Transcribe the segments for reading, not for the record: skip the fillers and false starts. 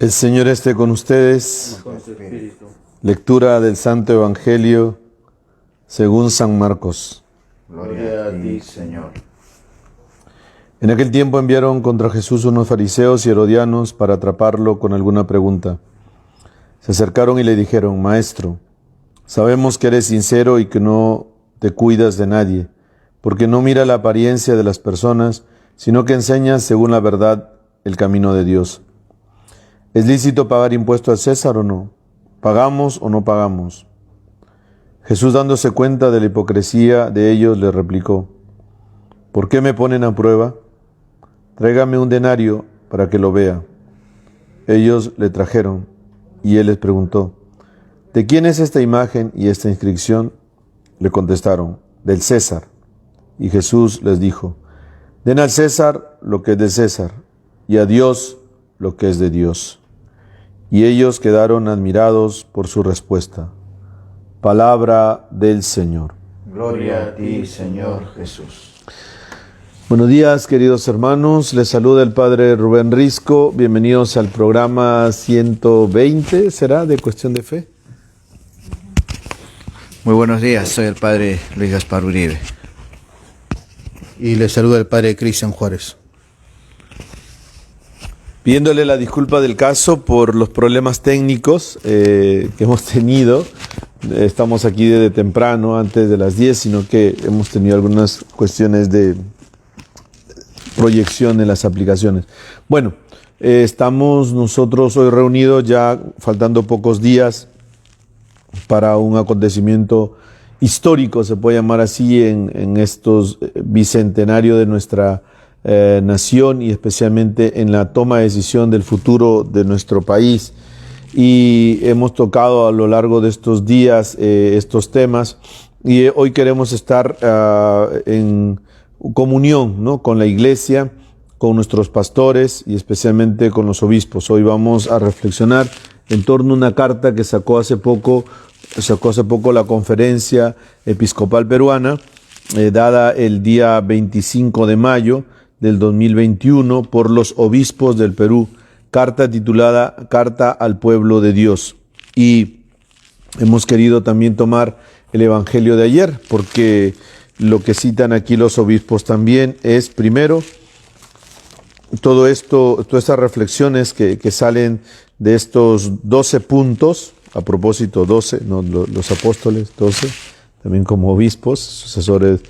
El Señor esté con ustedes. Con su espíritu. Lectura del Santo Evangelio según San Marcos. Gloria a ti, Señor. En aquel tiempo enviaron contra Jesús unos fariseos y herodianos para atraparlo con alguna pregunta. Se acercaron y le dijeron: Maestro, sabemos que eres sincero y que no te cuidas de nadie, porque no mira la apariencia de las personas, sino que enseñas según la verdad el camino de Dios. ¿Es lícito pagar impuesto a César o no? ¿Pagamos o no pagamos? Jesús, dándose cuenta de la hipocresía de ellos, les replicó: ¿Por qué me ponen a prueba? Tráigame un denario para que lo vea. Ellos le trajeron, y él les preguntó: ¿De quién es esta imagen y esta inscripción? Le contestaron: del César. Y Jesús les dijo: Den al César lo que es de César, y a Dios lo que es de Dios. Y ellos quedaron admirados por su respuesta. Palabra del Señor. Gloria a ti, Señor Jesús. Buenos días, queridos hermanos. Les saluda el Padre Rubén Risco. Bienvenidos al programa 120, ¿será? De Cuestión de Fe. Muy buenos días, soy el Padre Luis Gaspar Uribe. Y les saluda el Padre Cristian Juárez. Pidiéndole la disculpa del caso por los problemas técnicos que hemos tenido. Estamos aquí desde temprano, antes de las 10, sino que hemos tenido algunas cuestiones de proyección en las aplicaciones. Bueno, estamos nosotros hoy reunidos ya faltando pocos días para un acontecimiento histórico, se puede llamar así, en estos bicentenario de nuestra nación y especialmente en la toma de decisión del futuro de nuestro país. Y hemos tocado a lo largo de estos días estos temas y hoy queremos estar en comunión, ¿no?, con la Iglesia, con nuestros pastores y especialmente con los obispos. Hoy vamos a reflexionar en torno a una carta que sacó hace poco la Conferencia Episcopal Peruana, dada el día 25 de mayo del 2021 por los obispos del Perú, carta titulada Carta al Pueblo de Dios. Y hemos querido también tomar el Evangelio de ayer, porque lo que citan aquí los obispos también es, primero, todas estas reflexiones que salen de estos 12 puntos, a propósito 12, no, los apóstoles 12, también como obispos, sucesores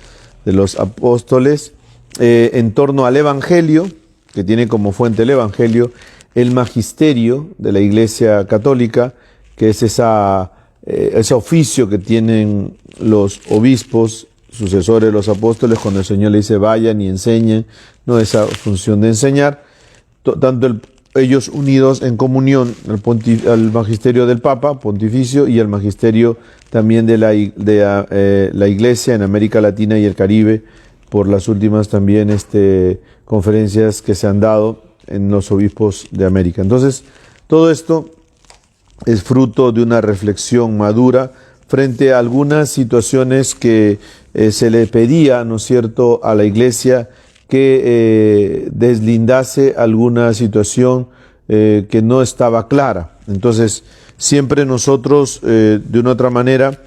de los apóstoles, en torno al Evangelio, que tiene como fuente el Evangelio, el magisterio de la Iglesia Católica, que es ese oficio que tienen los obispos, sucesores de los apóstoles, cuando el Señor le dice vayan y enseñen, no esa función de enseñar, tanto ellos unidos en comunión al magisterio del Papa Pontificio y al magisterio también de la Iglesia en América Latina y el Caribe, por las últimas también conferencias que se han dado en los obispos de América. Entonces, todo esto es fruto de una reflexión madura frente a algunas situaciones que se le pedía, ¿no es cierto?, a la Iglesia que deslindase alguna situación que no estaba clara. Entonces, siempre nosotros, de una u otra manera,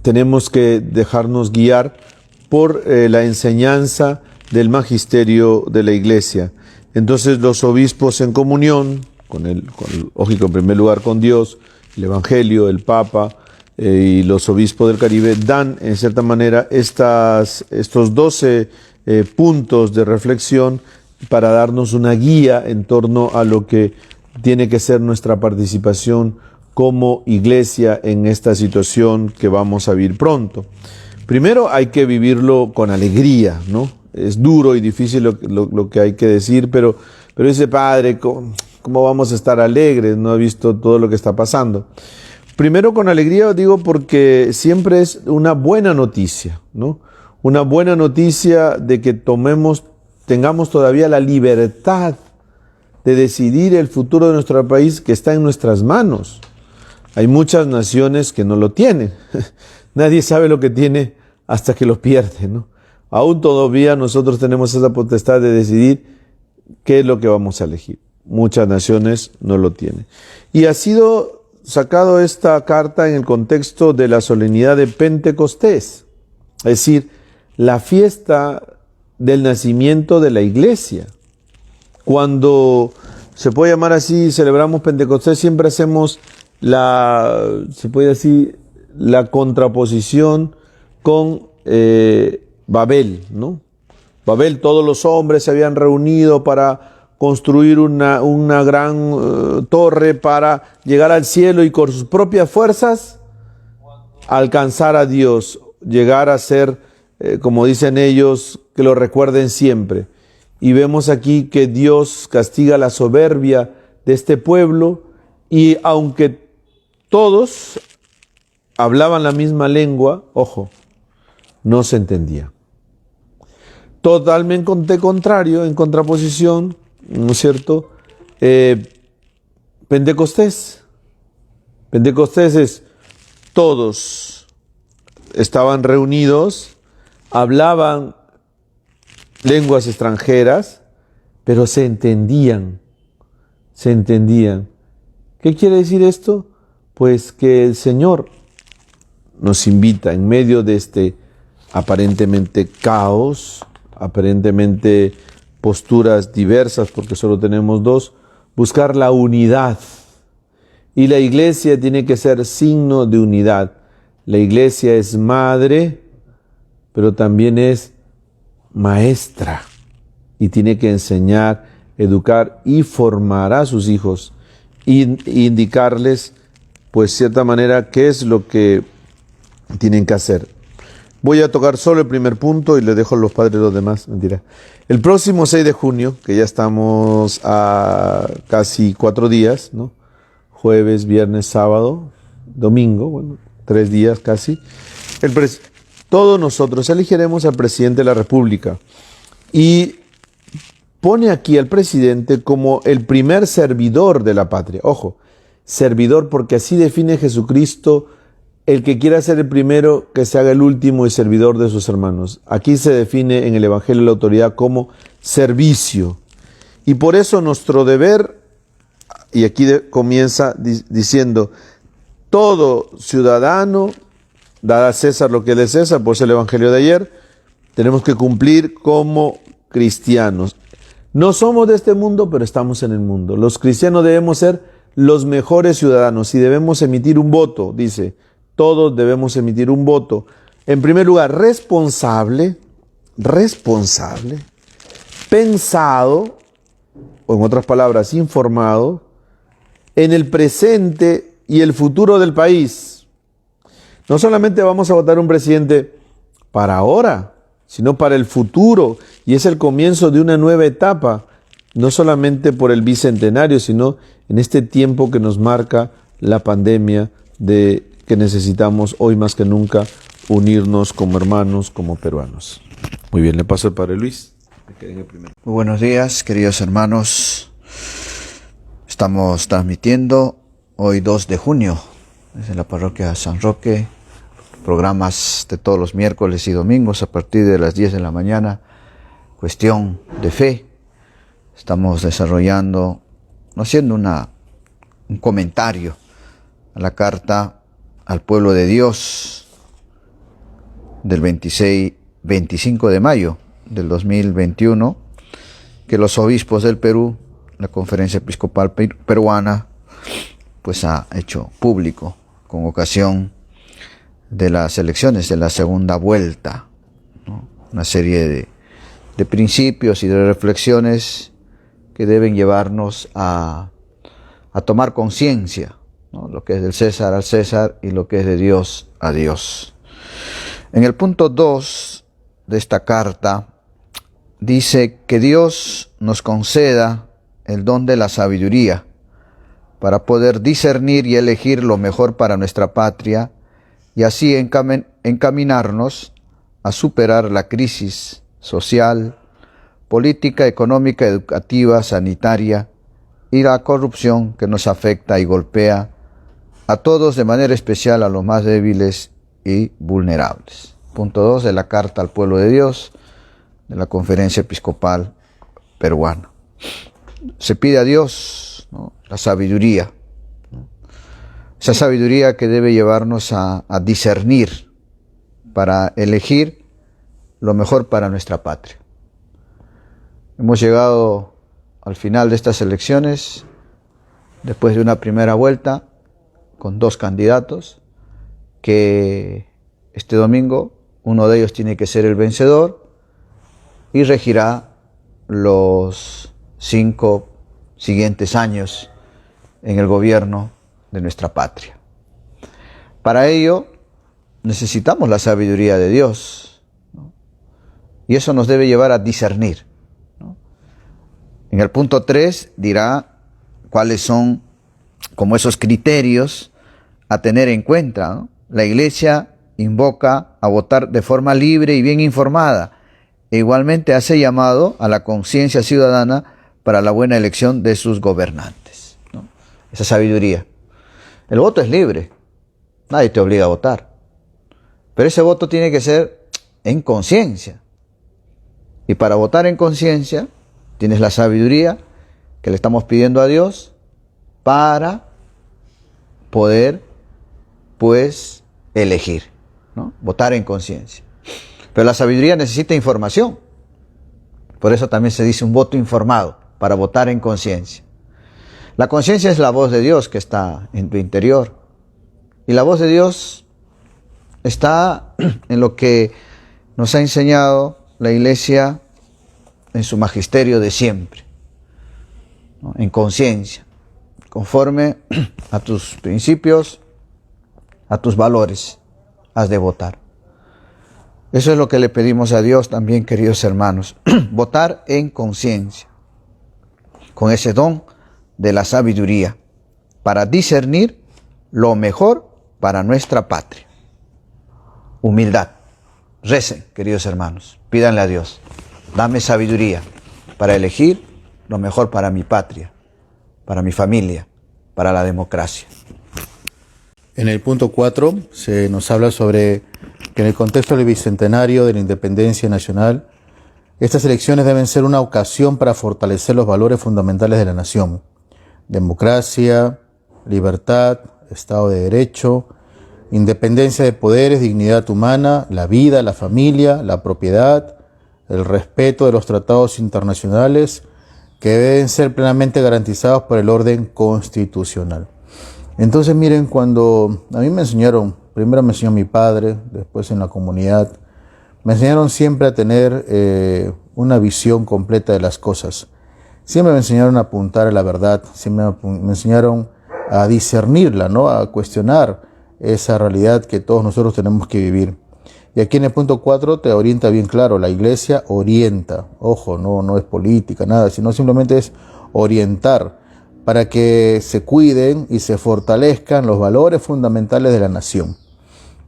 tenemos que dejarnos guiar por la enseñanza del magisterio de la Iglesia. Entonces, los obispos en comunión, lógico, en primer lugar con Dios, el Evangelio, el Papa y los obispos del Caribe, dan en cierta manera estos 12 puntos de reflexión para darnos una guía en torno a lo que tiene que ser nuestra participación como Iglesia en esta situación que vamos a vivir pronto. Primero hay que vivirlo con alegría, ¿no? Es duro y difícil lo que hay que decir, pero dice, Padre, ¿cómo vamos a estar alegres? No he visto todo lo que está pasando. Primero con alegría, digo, porque siempre es una buena noticia, ¿no? Una buena noticia de que tengamos todavía la libertad de decidir el futuro de nuestro país, que está en nuestras manos. Hay muchas naciones que no lo tienen. Nadie sabe lo que tiene hasta que lo pierde, ¿no? Aún todavía nosotros tenemos esa potestad de decidir qué es lo que vamos a elegir. muchas naciones no lo tienen. Y ha sido sacado esta carta en el contexto de la solemnidad de Pentecostés, es decir, la fiesta del nacimiento de la iglesia. Cuando se puede llamar así, celebramos Pentecostés, siempre hacemos se puede decir, la contraposición con Babel, ¿no? Babel, todos los hombres se habían reunido para construir una gran torre para llegar al cielo y con sus propias fuerzas alcanzar a Dios, llegar a ser, como dicen ellos, que lo recuerden siempre. Y vemos aquí que Dios castiga la soberbia de este pueblo, y aunque todos hablaban la misma lengua, ojo, no se entendía. Totalmente contrario, en contraposición, ¿no es cierto? Pentecostés. Pentecostés es todos estaban reunidos, hablaban lenguas extranjeras, pero se entendían. ¿Qué quiere decir esto? Pues que el Señor nos invita en medio de este aparentemente caos, aparentemente posturas diversas, porque solo tenemos dos, buscar la unidad. Y la iglesia tiene que ser signo de unidad. La iglesia es madre, pero también es maestra, y tiene que enseñar, educar y formar a sus hijos, y indicarles, pues, cierta manera, qué es lo que tienen que hacer. Voy a tocar solo el primer punto y le dejo a los padres los demás. Mentira. El próximo 6 de junio, que ya estamos a casi 4 días, ¿no? Jueves, viernes, sábado, domingo, bueno, 3 días casi. Todos nosotros elegiremos al presidente de la República, y pone aquí al presidente como el primer servidor de la patria. Ojo, servidor, porque así define Jesucristo: el que quiera ser el primero, que se haga el último y servidor de sus hermanos. Aquí se define en el Evangelio de la autoridad como servicio. Y por eso nuestro deber, y aquí comienza diciendo: todo ciudadano, dar a César lo que es de César, por eso el Evangelio de ayer, tenemos que cumplir como cristianos. No somos de este mundo, pero estamos en el mundo. Los cristianos debemos ser los mejores ciudadanos y debemos emitir un voto, dice. Todos debemos emitir un voto. En primer lugar, responsable, pensado, o en otras palabras, informado, en el presente y el futuro del país. No solamente vamos a votar un presidente para ahora, sino para el futuro, y es el comienzo de una nueva etapa, no solamente por el bicentenario, sino en este tiempo que nos marca la pandemia, de que necesitamos hoy más que nunca unirnos como hermanos, como peruanos. Muy bien, le paso al Padre Luis. Muy buenos días, queridos hermanos. Estamos transmitiendo hoy 2 de junio desde la parroquia San Roque, programas de todos los miércoles y domingos a partir de las 10 de la mañana, cuestión de fe. Estamos desarrollando, haciendo un comentario a la carta al pueblo de Dios del 25 de mayo del 2021, que los obispos del Perú, la Conferencia Episcopal Peruana, pues ha hecho público con ocasión de las elecciones de la segunda vuelta, ¿no? Una serie de principios y de reflexiones que deben llevarnos a tomar conciencia, ¿no? Lo que es del César al César y lo que es de Dios a Dios. En el punto 2 de esta carta dice que Dios nos conceda el don de la sabiduría para poder discernir y elegir lo mejor para nuestra patria, y así encaminarnos a superar la crisis social, política, económica, educativa, sanitaria y la corrupción que nos afecta y golpea a todos, de manera especial a los más débiles y vulnerables. Punto 2 de la carta al pueblo de Dios de la Conferencia Episcopal Peruana. se pide a Dios, ¿no?, la sabiduría, ¿no? Esa sabiduría que debe llevarnos a discernir para elegir lo mejor para nuestra patria. Hemos llegado al final de estas elecciones después de una primera vuelta con 2 candidatos que este domingo uno de ellos tiene que ser el vencedor y regirá los 5 siguientes años en el gobierno de nuestra patria. Para ello necesitamos la sabiduría de Dios, ¿no? Y eso nos debe llevar a discernir, ¿no? En el punto 3 dirá cuáles son como esos criterios a tener en cuenta, ¿no? La Iglesia invoca a votar de forma libre y bien informada, e igualmente hace llamado a la conciencia ciudadana para la buena elección de sus gobernantes, ¿no? Esa sabiduría. El voto es libre, nadie te obliga a votar, pero ese voto tiene que ser en conciencia. Y para votar en conciencia tienes la sabiduría que le estamos pidiendo a Dios para poder, pues, elegir, ¿no? Votar en conciencia. Pero la sabiduría necesita información. Por eso también se dice un voto informado, para votar en conciencia. La conciencia es la voz de Dios que está en tu interior. Y la voz de Dios está en lo que nos ha enseñado la Iglesia en su magisterio de siempre, ¿no? En conciencia, conforme a tus principios, a tus valores, has de votar. Eso es lo que le pedimos a Dios también, queridos hermanos, votar en conciencia, con ese don de la sabiduría, para discernir lo mejor para nuestra patria. Humildad. Recen, queridos hermanos, pídanle a Dios, dame sabiduría para elegir lo mejor para mi patria, para mi familia, para la democracia. En el punto 4 se nos habla sobre que en el contexto del bicentenario de la independencia nacional, estas elecciones deben ser una ocasión para fortalecer los valores fundamentales de la nación: democracia, libertad, Estado de Derecho, independencia de poderes, dignidad humana, la vida, la familia, la propiedad, el respeto de los tratados internacionales que deben ser plenamente garantizados por el orden constitucional. Entonces, miren, cuando a mí me enseñaron, primero me enseñó mi padre, después en la comunidad, me enseñaron siempre a tener una visión completa de las cosas. Siempre me enseñaron a apuntar a la verdad, siempre me enseñaron a discernirla, ¿no?, a cuestionar esa realidad que todos nosotros tenemos que vivir. Y aquí en el punto 4 te orienta bien claro, la Iglesia orienta, ojo, no es política, nada, sino simplemente es orientar para que se cuiden y se fortalezcan los valores fundamentales de la nación.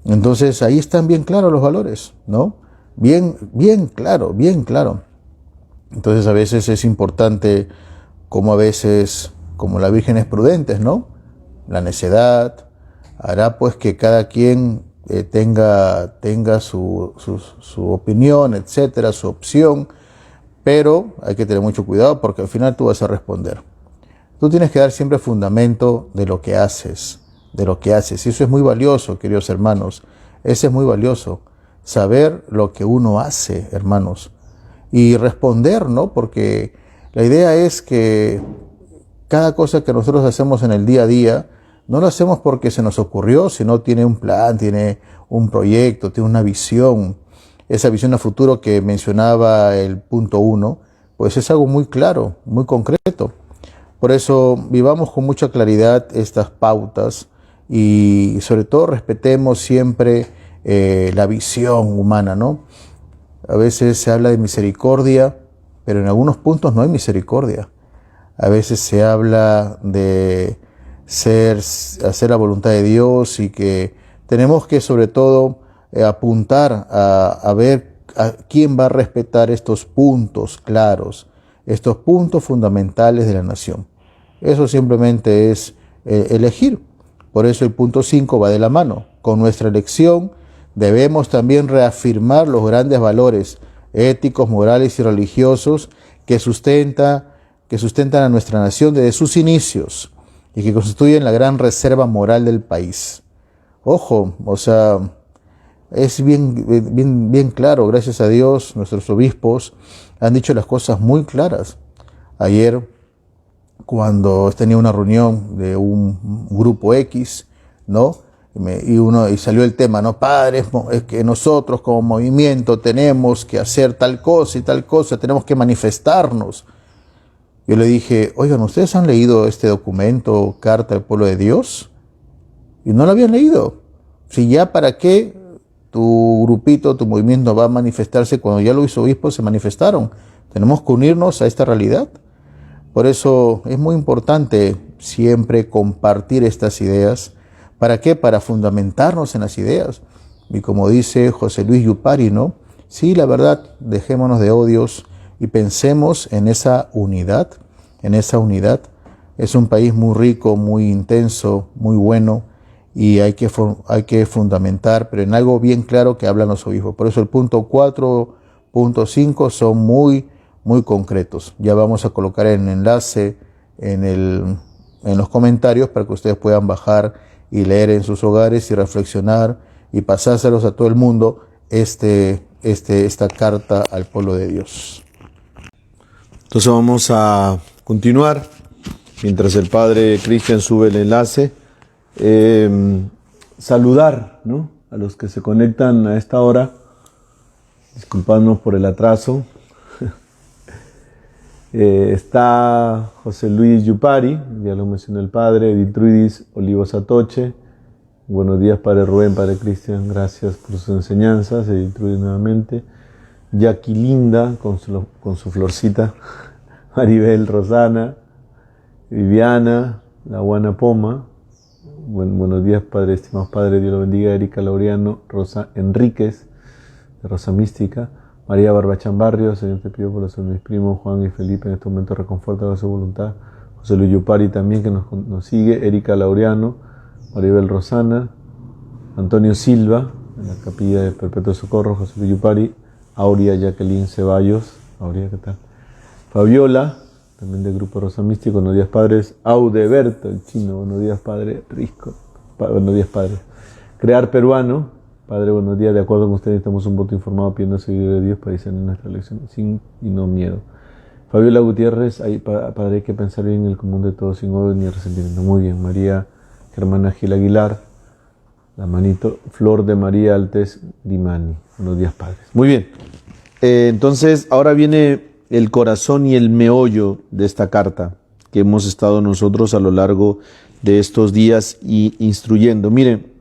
Entonces ahí están bien claros los valores, ¿no? Bien claro, bien claro. Entonces a veces es importante, como la Virgen es prudente, ¿no? La necedad hará pues que cada quien tenga su opinión, etcétera, su opción, pero hay que tener mucho cuidado porque al final tú vas a responder. Tú tienes que dar siempre fundamento de lo que haces, y eso es muy valioso, queridos hermanos. Ese es muy valioso, saber lo que uno hace, hermanos, y responder, ¿no? Porque la idea es que cada cosa que nosotros hacemos en el día a día, no lo hacemos porque se nos ocurrió, sino tiene un plan, tiene un proyecto, tiene una visión. Esa visión a futuro que mencionaba el punto 1, pues es algo muy claro, muy concreto. Por eso vivamos con mucha claridad estas pautas y sobre todo respetemos siempre la visión humana, ¿no? A veces se habla de misericordia, pero en algunos puntos no hay misericordia. A veces se habla de hacer la voluntad de Dios y que tenemos que sobre todo apuntar a ver a quién va a respetar estos puntos claros, estos puntos fundamentales de la nación. Eso simplemente es elegir. Por eso el punto 5 va de la mano. Con nuestra elección debemos también reafirmar los grandes valores éticos, morales y religiosos que sustenta que sustentan a nuestra nación desde sus inicios y que constituyen la gran reserva moral del país. Ojo, o sea, es bien claro, gracias a Dios, nuestros obispos han dicho las cosas muy claras. Ayer, cuando tenía una reunión de un grupo X, ¿no? Y salió el tema, ¿no? Padres, es que nosotros como movimiento tenemos que hacer tal cosa y tal cosa, tenemos que manifestarnos. Yo le dije, oigan, ¿ustedes han leído este documento, Carta al Pueblo de Dios? Y no lo habían leído. Si ya, ¿para qué tu grupito, tu movimiento va a manifestarse cuando ya los obispos se manifestaron? Tenemos que unirnos a esta realidad. Por eso es muy importante siempre compartir estas ideas. ¿Para qué? Para fundamentarnos en las ideas. Y como dice José Luis Yupari, ¿no? Sí, la verdad, dejémonos de odios y pensemos en esa unidad, Es un país muy rico, muy intenso, muy bueno, y hay que fundamentar, pero en algo bien claro que hablan los obispos. Por eso el punto 4, punto 5 son muy concretos. Ya vamos a colocar el enlace en los comentarios para que ustedes puedan bajar y leer en sus hogares y reflexionar y pasárselos a todo el mundo esta carta al pueblo de Dios. Entonces vamos a continuar mientras el padre Cristian sube el enlace. Saludar, ¿no?, a los que se conectan a esta hora. Disculpadnos por el atraso. Está José Luis Yupari, ya lo mencionó el padre, Vitruidis Olivos Atoche. Buenos días, padre Rubén, padre Cristian, gracias por sus enseñanzas. Vitruidis nuevamente. Jackie Linda con su florcita. Maribel Rosana, Viviana, La Guana Poma. Buenos días, padre, estimados padres, Dios lo bendiga. Erika Laureano, Rosa Enríquez, de Rosa Mística. María Barbachán Barrios, Señor, te pido por los de mis primos Juan y Felipe, en este momento reconforta de su voluntad. José Luis Yupari también, que nos sigue. Erika Laureano, Maribel Rosana, Antonio Silva, en la capilla de Perpetuo Socorro, José Luis Yupari, Aurea Jacqueline Ceballos, Aurea, ¿qué tal? Fabiola, también del grupo Rosa Místico, buenos días, padres. Audeberto, el chino, buenos días, padre Risco, buenos días, padre. Crear Peruano, padre, buenos días, de acuerdo con usted necesitamos un voto informado pidiendo seguir de Dios para discernir nuestra elección sin y no miedo. Fabiola Gutiérrez, padre, hay que pensar bien en el común de todos sin odio ni resentimiento. Muy bien. María Germana Gil Aguilar, la manito. Flor de María Altés Dimani, buenos días, padres. Muy bien, entonces ahora viene el corazón y el meollo de esta carta que hemos estado nosotros a lo largo de estos días y instruyendo. Miren,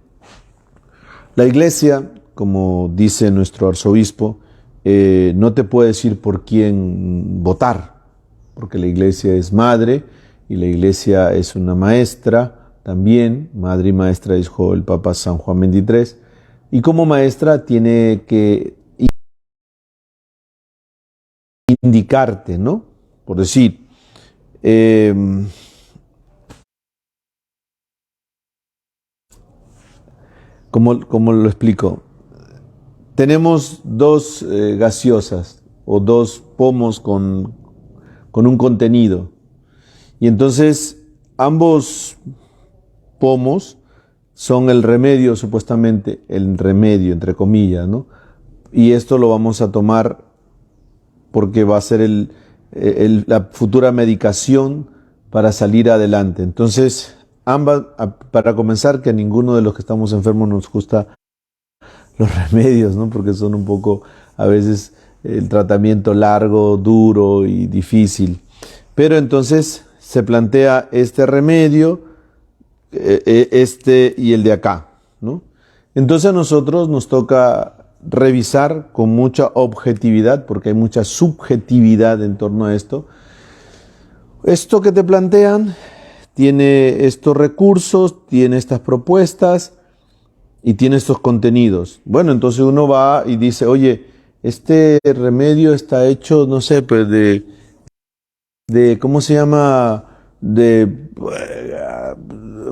la iglesia, como dice nuestro arzobispo, no te puede decir por quién votar, porque la iglesia es madre y la iglesia es una maestra también, madre y maestra, dijo el Papa San Juan XXIII, y como maestra tiene que indicarte, ¿no? Por decir, ¿cómo lo explico? Tenemos dos gaseosas o dos pomos con un contenido. Y entonces ambos pomos son el remedio, supuestamente, el remedio, entre comillas, ¿no? Y esto lo vamos a tomar porque va a ser la futura medicación para salir adelante. Entonces, ambas, para comenzar, que a ninguno de los que estamos enfermos nos gusta los remedios, ¿no? Porque son un poco, a veces, el tratamiento largo, duro y difícil. Pero entonces se plantea este remedio, y el de acá, ¿no? Entonces a nosotros nos toca revisar con mucha objetividad, porque hay mucha subjetividad en torno a esto. Esto que te plantean tiene estos recursos, tiene estas propuestas y tiene estos contenidos. Bueno, entonces uno va y dice, oye, este remedio está hecho, no sé, pues de ¿cómo se llama? De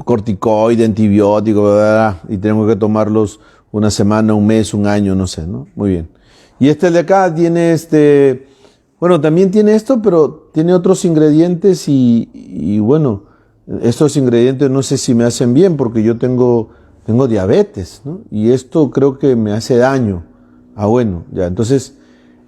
corticoide, antibiótico, ¿verdad? Y tenemos que tomarlos una semana, un mes, un año, no sé, ¿no? Muy bien. Y este de acá tiene bueno, también tiene esto, pero tiene otros ingredientes y bueno, estos ingredientes no sé si me hacen bien porque yo tengo diabetes, ¿no? Y esto creo que me hace daño. Ah, bueno, ya. Entonces,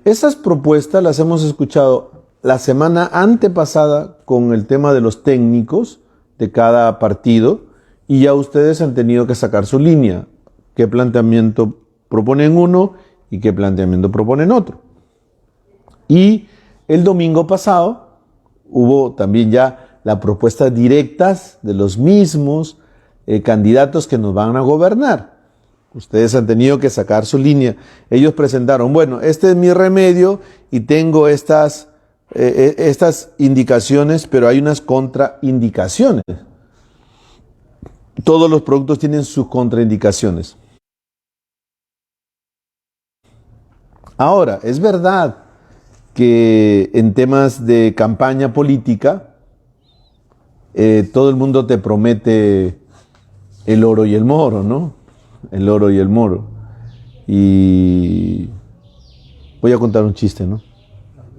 esas propuestas las hemos escuchado la semana antepasada con el tema de los técnicos de cada partido y ya ustedes han tenido que sacar su línea. ¿Qué planteamiento proponen uno y qué planteamiento proponen otro? Y el domingo pasado hubo también ya las propuestas directas de los mismos candidatos que nos van a gobernar. Ustedes han tenido que sacar su línea. Ellos presentaron, bueno, este es mi remedio y tengo estas indicaciones, pero hay unas contraindicaciones. Todos los productos tienen sus contraindicaciones. Ahora, es verdad que en temas de campaña política, todo el mundo te promete el oro y el moro, ¿no? El oro y el moro. Y voy a contar un chiste, ¿no?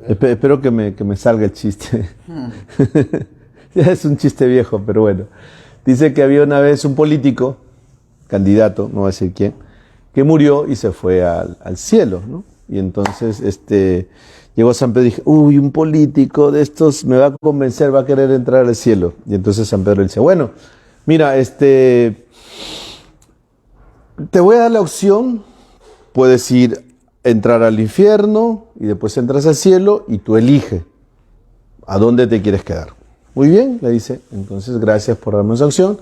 Espero que me salga el chiste. Ya es un chiste viejo, pero bueno. Dice que había una vez un político, candidato, no voy a decir quién, que murió y se fue al cielo, ¿no? Y entonces llegó a San Pedro y dije, uy, un político de estos me va a convencer, va a querer entrar al cielo. Y entonces San Pedro le dice, bueno, mira, te voy a dar la opción, puedes entrar al infierno y después entras al cielo y tú eliges a dónde te quieres quedar. Muy bien, le dice, entonces gracias por darme esa opción.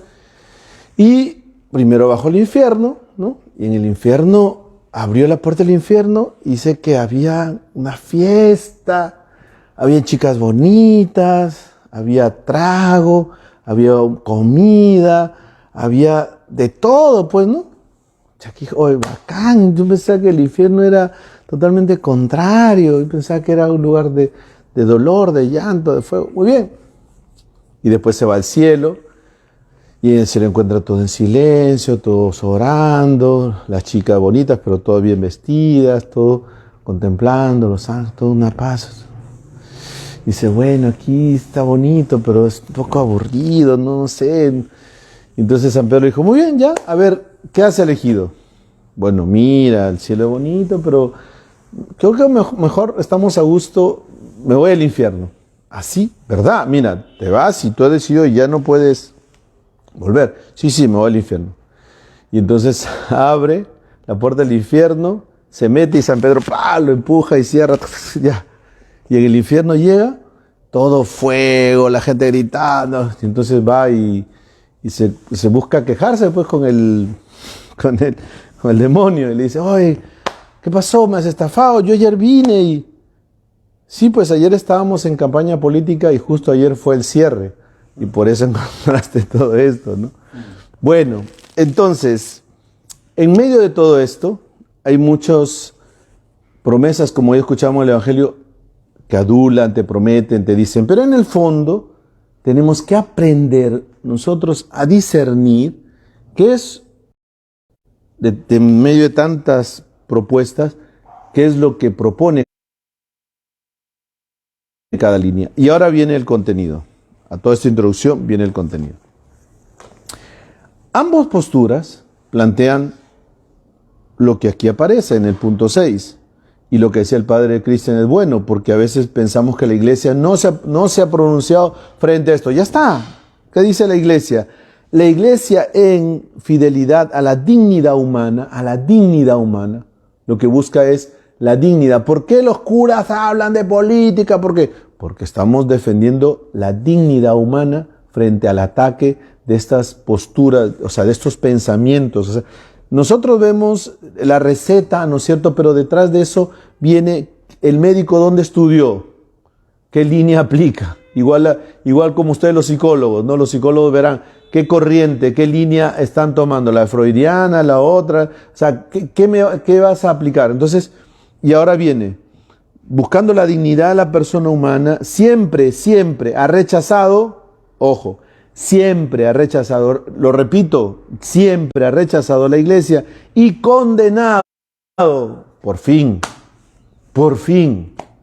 Y primero bajó al infierno, ¿no? Y en el infierno abrió la puerta del infierno y dice que había una fiesta, había chicas bonitas, había trago, había comida, había de todo, pues, ¿no? Aquí, oye, bacán, yo pensaba que el infierno era totalmente contrario, yo pensaba que era un lugar de dolor, de llanto, de fuego, muy bien. Y después se va al cielo, y en el cielo encuentra todo en silencio, todos orando, las chicas bonitas, pero todas bien vestidas, todo contemplando los ángeles, toda una paz. Dice, bueno, aquí está bonito, pero es un poco aburrido, no sé. Entonces San Pedro dijo, muy bien, ya, a ver, ¿qué has elegido? Bueno, mira, el cielo es bonito, pero creo que mejor estamos a gusto, me voy al infierno. Así, ¿verdad? Mira, te vas y tú has decidido y ya no puedes volver. Sí, me voy al infierno. Y entonces abre la puerta del infierno, se mete y San Pedro lo empuja y cierra. Ya. Y en el infierno llega todo fuego, la gente gritando. Y entonces va y se busca quejarse después con el demonio. Y le dice, oye, ¿qué pasó? ¿Me has estafado? Yo ayer vine y... Sí, pues ayer estábamos en campaña política y justo ayer fue el cierre. Y por eso encontraste todo esto, ¿no? Bueno, entonces, en medio de todo esto, hay muchas promesas, como hoy escuchamos en el Evangelio, que adulan, te prometen, te dicen, pero en el fondo tenemos que aprender nosotros a discernir qué es, de medio de tantas propuestas, qué es lo que propone cada línea. Y ahora viene el contenido. A toda esta introducción viene el contenido. Ambas posturas plantean lo que aquí aparece en el punto 6. Y lo que decía el padre Cristian es bueno, porque a veces pensamos que la iglesia no se ha pronunciado frente a esto. Ya está. ¿Qué dice la iglesia? La iglesia en fidelidad a la dignidad humana, lo que busca es la dignidad. ¿Por qué los curas hablan de política? ¿Por qué? Porque estamos defendiendo la dignidad humana frente al ataque de estas posturas, o sea, de estos pensamientos. O sea, nosotros vemos la receta, ¿no es cierto? Pero detrás de eso viene el médico dónde estudió, qué línea aplica. Igual como ustedes los psicólogos, ¿no? Los psicólogos verán qué corriente, qué línea están tomando, la freudiana, la otra. O sea, ¿qué vas a aplicar? Entonces, y ahora viene, buscando la dignidad de la persona humana, siempre ha rechazado, ojo, siempre ha rechazado, lo repito, siempre ha rechazado la iglesia y condenado, por fin,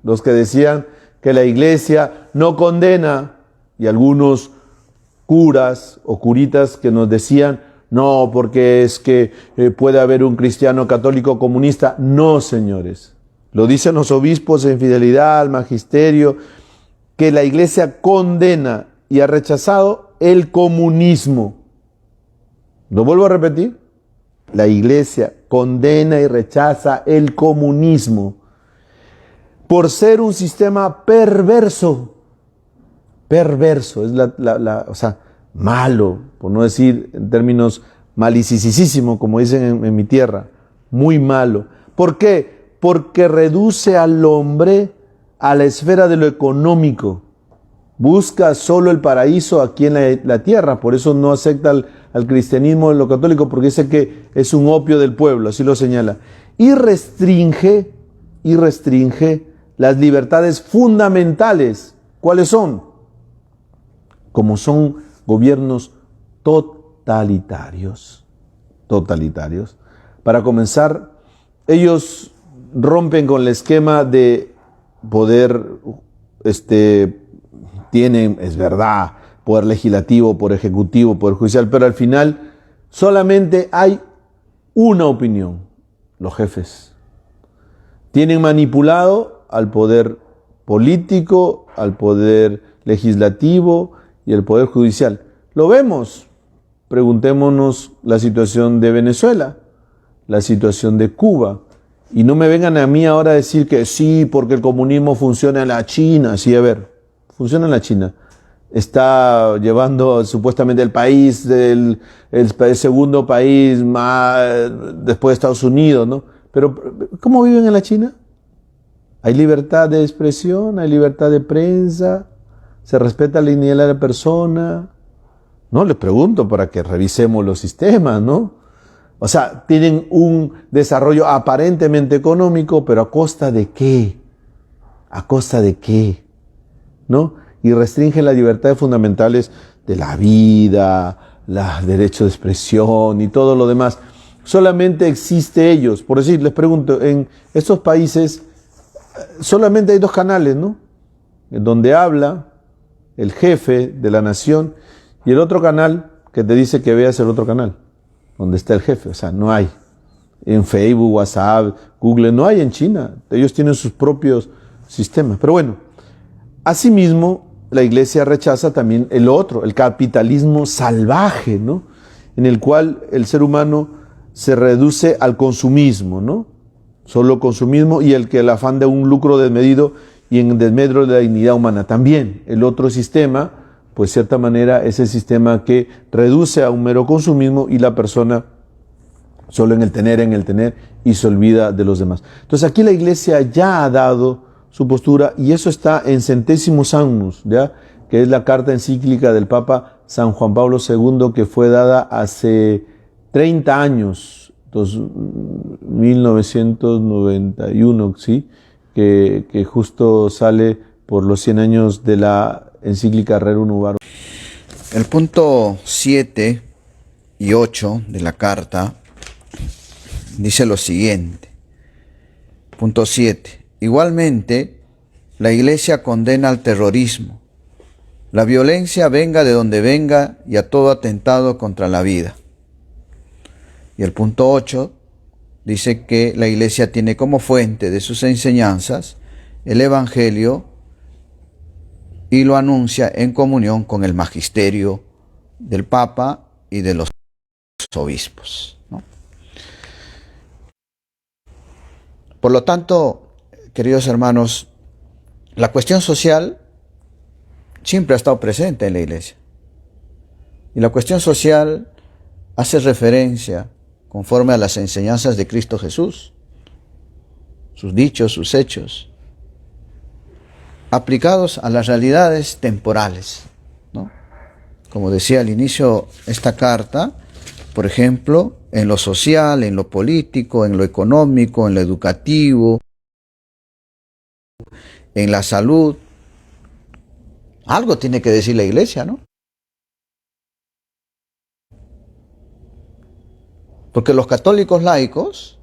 los que decían que la iglesia no condena, y algunos curas o curitas que nos decían, no, porque es que puede haber un cristiano católico comunista. No, señores. Lo dicen los obispos en fidelidad al magisterio, que la iglesia condena y ha rechazado el comunismo. Lo vuelvo a repetir. La iglesia condena y rechaza el comunismo por ser un sistema perverso. Perverso, es o sea, malo, por no decir en términos malicisísimo, como dicen en mi tierra, muy malo. ¿Por qué? Porque reduce al hombre a la esfera de lo económico. Busca solo el paraíso aquí en la tierra, por eso no acepta al cristianismo en lo católico, porque dice que es un opio del pueblo, así lo señala. Y restringe las libertades fundamentales. ¿Cuáles son? Como son gobiernos totalitarios. Para comenzar, ellos rompen con el esquema de poder, tienen, es verdad, poder legislativo, poder ejecutivo, poder judicial, pero al final solamente hay una opinión, los jefes. Tienen manipulado al poder político, al poder legislativo y el poder judicial. Lo vemos. Preguntémonos la situación de Venezuela, la situación de Cuba. Y no me vengan a mí ahora a decir que sí, porque el comunismo funciona en la China. Sí, a ver, funciona en la China. Está llevando supuestamente el país, el segundo país más después de Estados Unidos, ¿no? Pero, ¿cómo viven en la China? Hay libertad de expresión, hay libertad de prensa, se respeta la dignidad de la persona. No, les pregunto para que revisemos los sistemas, ¿no? O sea, tienen un desarrollo aparentemente económico, pero ¿a costa de qué? ¿A costa de qué? ¿No? Y restringen las libertades fundamentales de la vida, los derechos de expresión y todo lo demás. Solamente existe ellos. Por decir, les pregunto, en estos países solamente hay 2 canales, ¿no? En donde habla el jefe de la nación y el otro canal que te dice que veas el otro canal, donde está el jefe. O sea, no hay. En Facebook, WhatsApp, Google, no hay en China. Ellos tienen sus propios sistemas. Pero bueno, asimismo, la iglesia rechaza también el otro, el capitalismo salvaje, ¿no? En el cual el ser humano se reduce al consumismo, ¿no? Solo consumismo y el afán de un lucro desmedido y en desmedro de la dignidad humana. También el otro sistema, pues de cierta manera es el sistema que reduce a un mero consumismo y la persona solo en el tener y se olvida de los demás. Entonces aquí la iglesia ya ha dado su postura y eso está en Centésimos Annus, ¿ya? Que es la carta encíclica del Papa San Juan Pablo II que fue dada hace 30 años, 1991, ¿sí? Que justo sale por los 100 años de la encíclica Rerum Novarum. El punto 7 y 8 de la carta dice lo siguiente. Punto 7. Igualmente, la Iglesia condena al terrorismo, la violencia venga de donde venga y a todo atentado contra la vida. Y el punto 8 dice que la Iglesia tiene como fuente de sus enseñanzas el Evangelio y lo anuncia en comunión con el magisterio del Papa y de los obispos, ¿no? Por lo tanto, queridos hermanos, la cuestión social siempre ha estado presente en la Iglesia. Y la cuestión social hace referencia conforme a las enseñanzas de Cristo Jesús, sus dichos, sus hechos, aplicados a las realidades temporales, ¿no? Como decía al inicio esta carta, por ejemplo, en lo social, en lo político, en lo económico, en lo educativo, en la salud. Algo tiene que decir la Iglesia, ¿no? Porque los católicos laicos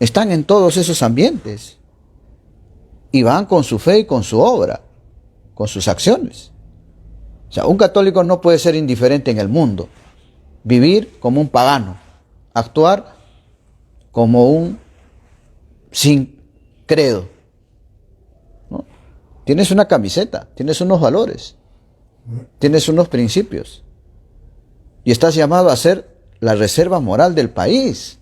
están en todos esos ambientes. y van con su fe y con su obra, con sus acciones. O sea, un católico no puede ser indiferente en el mundo, vivir como un pagano, actuar como un sin credo, ¿no? Tienes una camiseta, tienes unos valores, tienes unos principios y estás llamado a ser la reserva moral del país.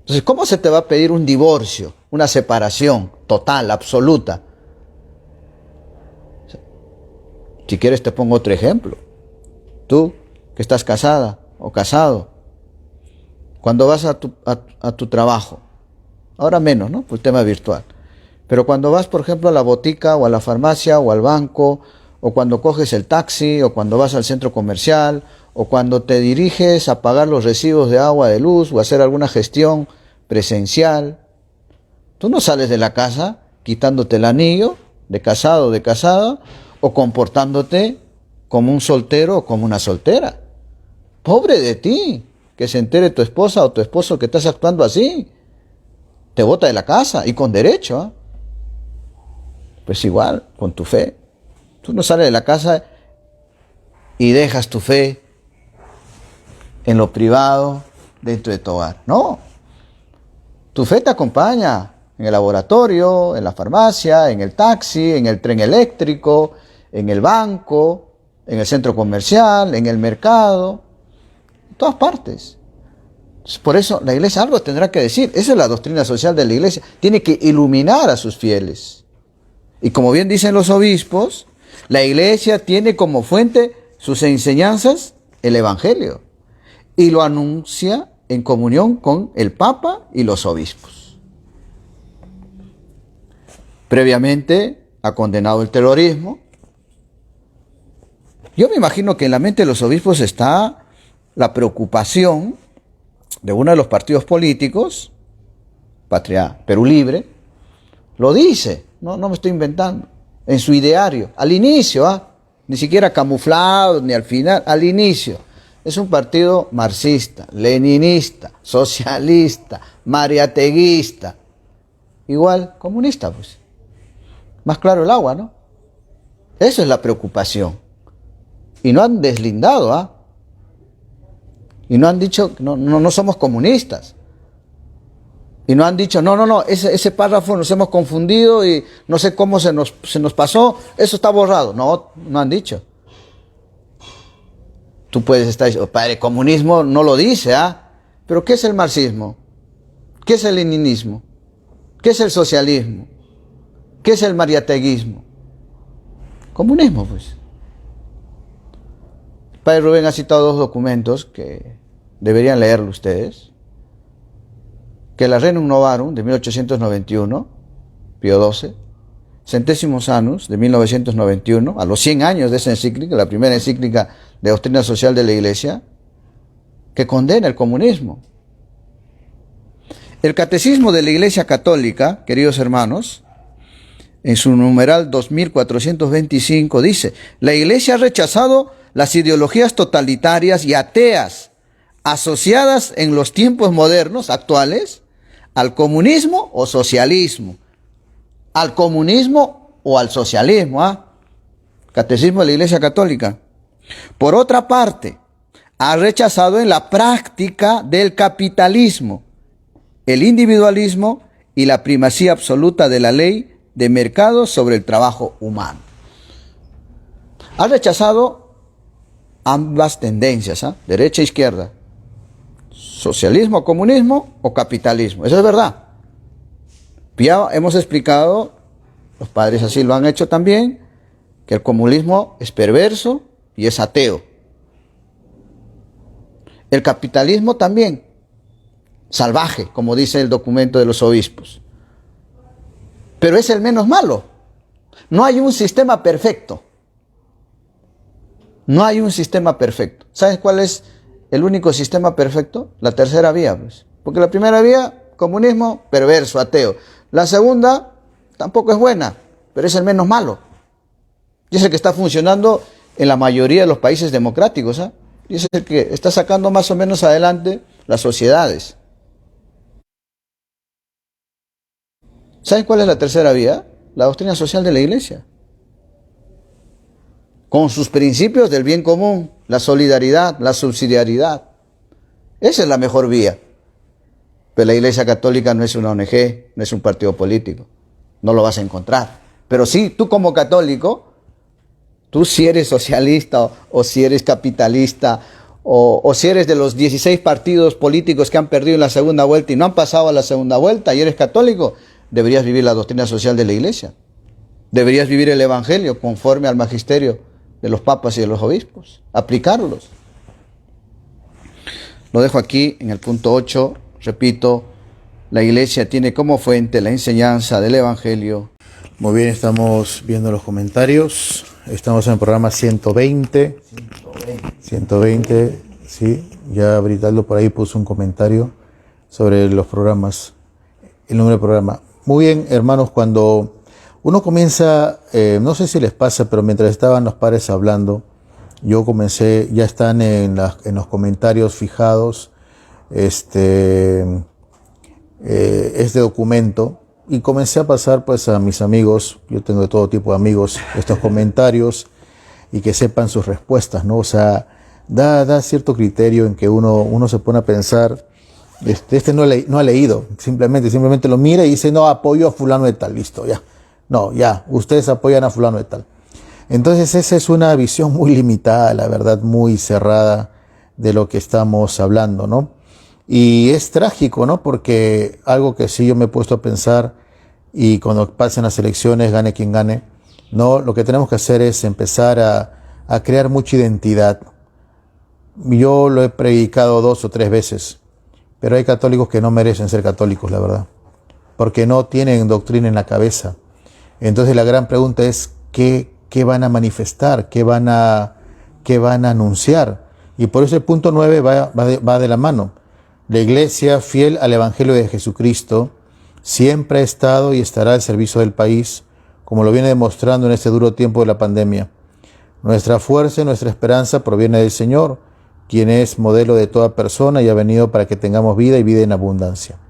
Entonces, ¿cómo se te va a pedir un divorcio, una separación total, absoluta? Si quieres te pongo otro ejemplo. Tú que estás casada o casado, cuando vas a tu trabajo, ahora menos, ¿no? Por el tema virtual. Pero cuando vas, por ejemplo, a la botica o a la farmacia o al banco, o cuando coges el taxi, o cuando vas al centro comercial, o cuando te diriges a pagar los recibos de agua, de luz, o hacer alguna gestión presencial, tú no sales de la casa quitándote el anillo de casado o de casada, o comportándote como un soltero o como una soltera. Pobre de ti, que se entere tu esposa o tu esposo que estás actuando así. Te bota de la casa y con derecho, ¿eh? Pues igual, con tu fe. Tú no sales de la casa y dejas tu fe en lo privado, dentro de tu hogar. No. Tu fe te acompaña en el laboratorio, en la farmacia, en el taxi, en el tren eléctrico, en el banco, en el centro comercial, en el mercado, en todas partes. Por eso la iglesia algo tendrá que decir. Esa es la doctrina social de la iglesia. Tiene que iluminar a sus fieles. Y como bien dicen los obispos, la iglesia tiene como fuente sus enseñanzas el evangelio. Y lo anuncia en comunión con el Papa y los obispos. Previamente ha condenado el terrorismo. Yo me imagino que en la mente de los obispos está la preocupación de uno de los partidos políticos, Patria Perú Libre, lo dice, no me estoy inventando, en su ideario, al inicio, ni siquiera camuflado, ni al final, al inicio. Es un partido marxista, leninista, socialista, mariateguista, igual comunista, pues. Más claro el agua, ¿no? Eso es la preocupación. Y no han deslindado, Y no han dicho, no somos comunistas. Y no han dicho, no, ese párrafo nos hemos confundido y no sé cómo se nos pasó, eso está borrado. No han dicho. Tú puedes estar diciendo, padre, comunismo no lo dice, Pero ¿qué es el marxismo? ¿Qué es el leninismo? ¿Qué es el socialismo? ¿Qué es el mariateguismo? Comunismo, pues. El padre Rubén ha citado dos documentos que deberían leerlo ustedes. Que la Rerum Novarum de 1891, Pío XII, Centésimos Annus de 1991, a los 100 años de esa encíclica, la primera encíclica de doctrina social de la Iglesia, que condena el comunismo. El Catecismo de la Iglesia Católica, queridos hermanos, en su numeral 2425 dice: la Iglesia ha rechazado las ideologías totalitarias y ateas asociadas en los tiempos modernos, actuales, al comunismo o socialismo. Al comunismo o al socialismo, Catecismo de la Iglesia Católica. Por otra parte, ha rechazado en la práctica del capitalismo, el individualismo y la primacía absoluta de la ley de mercado sobre el trabajo humano. Ha rechazado ambas tendencias, derecha e izquierda. Socialismo, comunismo o capitalismo. Eso es verdad. Ya hemos explicado, los padres así lo han hecho también, que el comunismo es perverso y es ateo. El capitalismo también, salvaje, como dice el documento de los obispos. Pero es el menos malo. No hay un sistema perfecto. No hay un sistema perfecto. ¿Sabes cuál es el único sistema perfecto? La tercera vía, pues. Porque la primera vía, comunismo, perverso, ateo. La segunda tampoco es buena, pero es el menos malo. Y es el que está funcionando en la mayoría de los países democráticos, Y es el que está sacando más o menos adelante las sociedades. ¿Saben cuál es la tercera vía? La doctrina social de la Iglesia. Con sus principios del bien común, la solidaridad, la subsidiariedad. Esa es la mejor vía. Pero la Iglesia Católica no es una ONG, no es un partido político. No lo vas a encontrar. Pero sí, tú como católico, tú si eres socialista o si eres capitalista o si eres de los 16 partidos políticos que han perdido en la segunda vuelta y no han pasado a la segunda vuelta y eres católico, deberías vivir la doctrina social de la Iglesia. Deberías vivir el Evangelio conforme al magisterio de los papas y de los obispos. Aplicarlos. Lo dejo aquí en el punto 8. Repito, la Iglesia tiene como fuente la enseñanza del Evangelio. Muy bien, estamos viendo los comentarios. Estamos en el programa 120. 120, sí. Ya Britaldo por ahí puso un comentario sobre los programas, el número de programa. Muy bien, hermanos, cuando uno comienza, no sé si les pasa, pero mientras estaban los padres hablando, yo comencé, ya están en los comentarios fijados este documento, y comencé a pasar pues a mis amigos, yo tengo de todo tipo de amigos, estos comentarios, y que sepan sus respuestas, ¿no? O sea, da cierto criterio en que uno se pone a pensar, no ha leído, simplemente lo mira y dice, no, apoyo a fulano de tal, listo, ya. No, ya, ustedes apoyan a fulano de tal. Entonces esa es una visión muy limitada, la verdad, muy cerrada de lo que estamos hablando, ¿no? Y es trágico, ¿no? Porque algo que sí yo me he puesto a pensar, y cuando pasen las elecciones, gane quien gane, no, lo que tenemos que hacer es empezar a crear mucha identidad. Yo lo he predicado 2 o 3 veces, pero hay católicos que no merecen ser católicos, la verdad, porque no tienen doctrina en la cabeza. Entonces la gran pregunta es, ¿qué van a manifestar? ¿Qué van a anunciar? Y por eso el punto 9 va de la mano. La Iglesia, fiel al Evangelio de Jesucristo, siempre ha estado y estará al servicio del país, como lo viene demostrando en este duro tiempo de la pandemia. Nuestra fuerza y nuestra esperanza proviene del Señor, quien es modelo de toda persona y ha venido para que tengamos vida y vida en abundancia.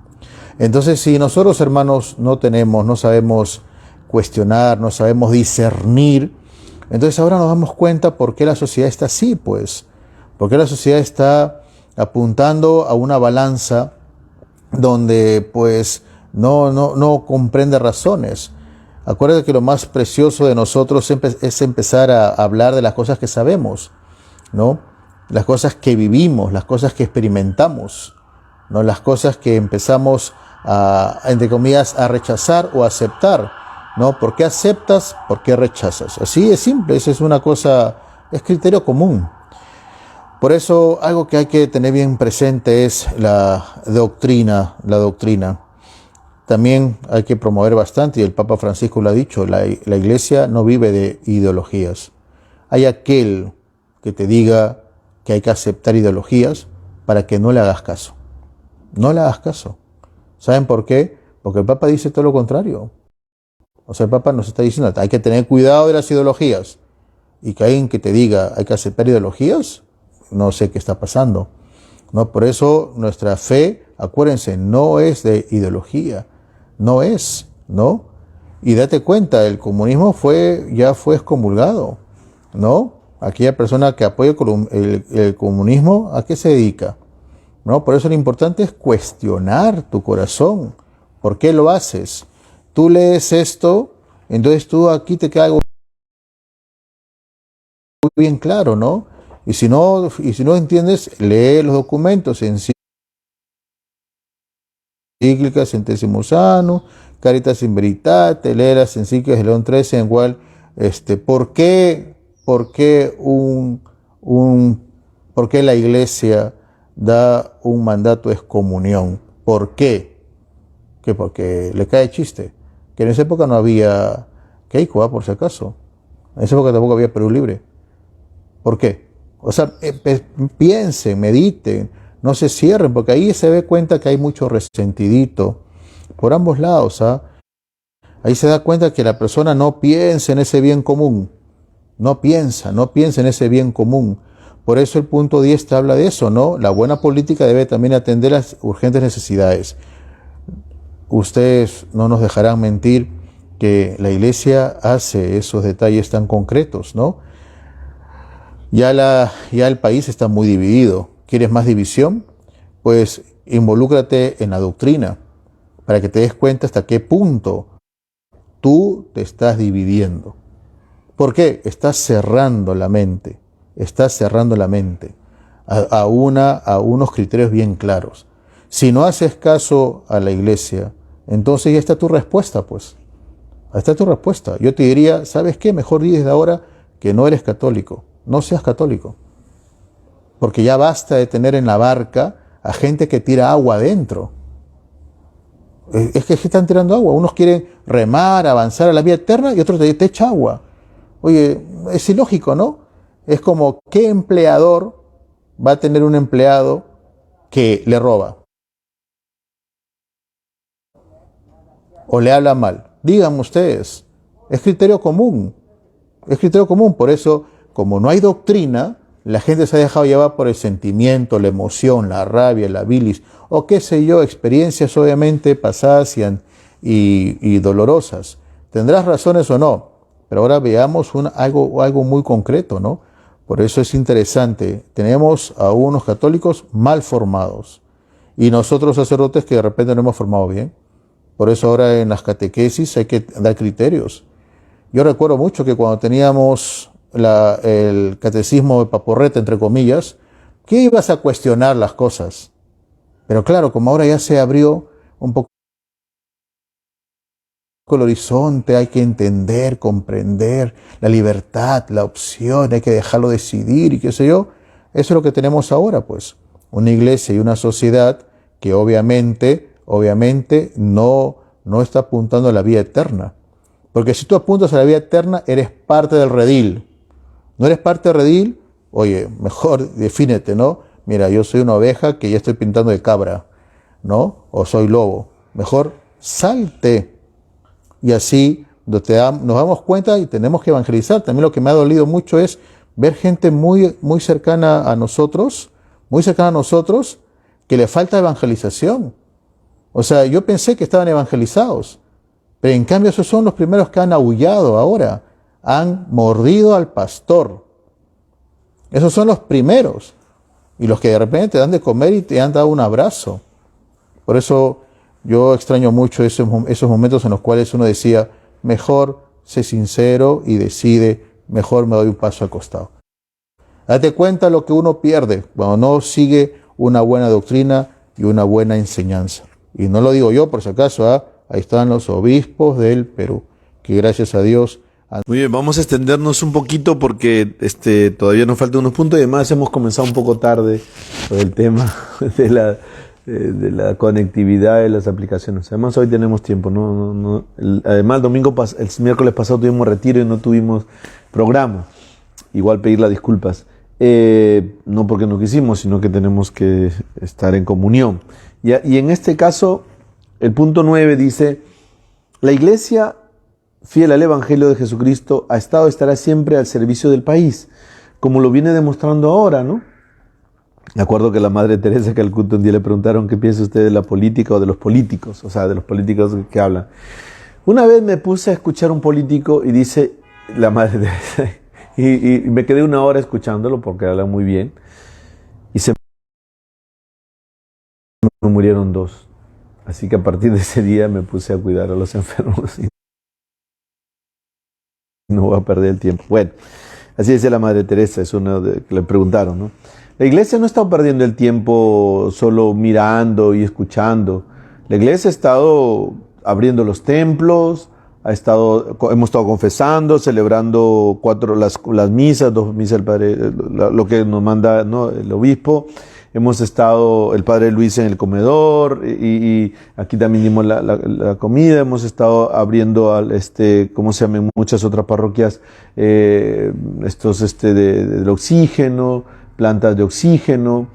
Entonces, si nosotros, hermanos, no sabemos cuestionar, no sabemos discernir, entonces ahora nos damos cuenta por qué la sociedad está así, pues. Por qué la sociedad está apuntando a una balanza donde, pues, no comprende razones. Acuérdate que lo más precioso de nosotros es empezar a hablar de las cosas que sabemos, ¿no? Las cosas que vivimos, las cosas que experimentamos, ¿no? Las cosas que empezamos entre comillas, a rechazar o aceptar, ¿no? ¿Por qué aceptas? ¿Por qué rechazas? Así es simple, eso es una cosa, es criterio común. Por eso, algo que hay que tener bien presente es la doctrina. También hay que promover bastante, y el Papa Francisco lo ha dicho, la Iglesia no vive de ideologías. Hay aquel que te diga que hay que aceptar ideologías para que no le hagas caso. No le hagas caso. ¿Saben por qué? Porque el Papa dice todo lo contrario. O sea, el Papa nos está diciendo, hay que tener cuidado de las ideologías. Y que alguien que te diga, hay que aceptar ideologías, no sé qué está pasando, ¿no? Por eso nuestra fe, acuérdense, no es de ideología, no es, ¿no? Y date cuenta, el comunismo ya fue excomulgado, ¿no? Aquella persona que apoya el comunismo, ¿a qué se dedica? ¿No? Por eso lo importante es cuestionar tu corazón. ¿Por qué lo haces? Tú lees esto, entonces tú aquí te queda algo muy bien claro, ¿no? Y si no entiendes, lee los documentos, encíclicas Centésimos Annus, Caritas in Veritate, lee las encíclicas de León XIII, en cual, ¿por qué la Iglesia da un mandato de excomunión? ¿Por qué? ¿Qué? Porque le cae chiste. Que en esa época no había Keiko, por si acaso. En esa época tampoco había Perú Libre. ¿Por qué? O sea, piensen, mediten, no se cierren, porque ahí se ve cuenta que hay mucho resentidito por ambos lados, ¿ah? Ahí se da cuenta que la persona no piensa en ese bien común, no piensa en ese bien común. Por eso el punto 10 te habla de eso, ¿no? La buena política debe también atender las urgentes necesidades. ustedes no nos dejarán mentir que la iglesia hace esos detalles tan concretos, ¿no? Ya el país está muy dividido. ¿Quieres más división? Pues involúcrate en la doctrina para que te des cuenta hasta qué punto tú te estás dividiendo. ¿Por qué? Estás cerrando la mente a unos criterios bien claros. Si no haces caso a la iglesia, entonces ya está tu respuesta, pues. Ahí está tu respuesta. Yo te diría, ¿sabes qué? Mejor di desde ahora que no eres católico. No seas católico. Porque ya basta de tener en la barca a gente que tira agua adentro. Es que están tirando agua. Unos quieren remar, avanzar a la vida eterna y otros te echa agua. Oye, es ilógico, ¿no? Es como, ¿qué empleador va a tener un empleado que le roba o le habla mal? Díganme ustedes, es criterio común. Es criterio común. Por eso, como no hay doctrina, la gente se ha dejado llevar por el sentimiento, la emoción, la rabia, la bilis, o qué sé yo, experiencias obviamente pasadas y dolorosas. Tendrás razones o no, pero ahora veamos algo muy concreto, ¿no? Por eso es interesante. Tenemos a unos católicos mal formados y nosotros sacerdotes que de repente no hemos formado bien. Por eso ahora en las catequesis hay que dar criterios. Yo recuerdo mucho que cuando teníamos el catecismo de Paporreta, entre comillas, que ibas a cuestionar las cosas. Pero claro, como ahora ya se abrió un poco el horizonte, hay que entender, comprender la libertad, la opción, hay que dejarlo decidir y qué sé yo. Eso es lo que tenemos ahora, pues. Una iglesia y una sociedad que obviamente no está apuntando a la vida eterna. Porque si tú apuntas a la vida eterna, eres parte del redil. ¿No eres parte del redil? Oye, mejor defínete, ¿no? Mira, yo soy una oveja que ya estoy pintando de cabra, ¿no? O soy lobo. Mejor salte. Y así nos damos cuenta y tenemos que evangelizar. También lo que me ha dolido mucho es ver gente muy cercana a nosotros, que le falta evangelización. O sea, yo pensé que estaban evangelizados, pero en cambio esos son los primeros que han aullado ahora, han mordido al pastor. Esos son los primeros, y los que de repente te dan de comer y te han dado un abrazo. Por eso yo extraño mucho esos momentos en los cuales uno decía, mejor sé sincero y decide, mejor me doy un paso al costado. Date cuenta lo que uno pierde cuando no sigue una buena doctrina y una buena enseñanza. Y no lo digo yo, por si acaso, ahí están los obispos del Perú, que gracias a Dios... Muy bien, vamos a extendernos un poquito porque todavía nos faltan unos puntos y además hemos comenzado un poco tarde por el tema de la conectividad de las aplicaciones. Además hoy tenemos tiempo, además el miércoles pasado tuvimos retiro y no tuvimos programa. Igual pedir las disculpas. No porque no quisimos, sino que tenemos que estar en comunión. Y en este caso, el punto 9 dice, la iglesia, fiel al Evangelio de Jesucristo, ha estado y estará siempre al servicio del país, como lo viene demostrando ahora, ¿no? Me acuerdo que la Madre Teresa de Calcuta un día le preguntaron qué piensa usted de la política o de los políticos, o sea, de los políticos que hablan. Una vez me puse a escuchar un político y dice, la Madre Teresa, y me quedé una hora escuchándolo porque habla muy bien, y se me murieron 2. Así que a partir de ese día me puse a cuidar a los enfermos y no voy a perder el tiempo. Bueno, así decía la Madre Teresa, es uno que le preguntaron, ¿no? La iglesia no ha estado perdiendo el tiempo solo mirando y escuchando. La iglesia ha estado abriendo los templos, hemos estado confesando, celebrando las misas, 2 misas del Padre, lo que nos manda, ¿no?, el obispo. Hemos estado, el Padre Luis en el comedor, y aquí también dimos la comida. Hemos estado abriendo, ¿cómo se llama? En muchas otras parroquias, del oxígeno, plantas de oxígeno.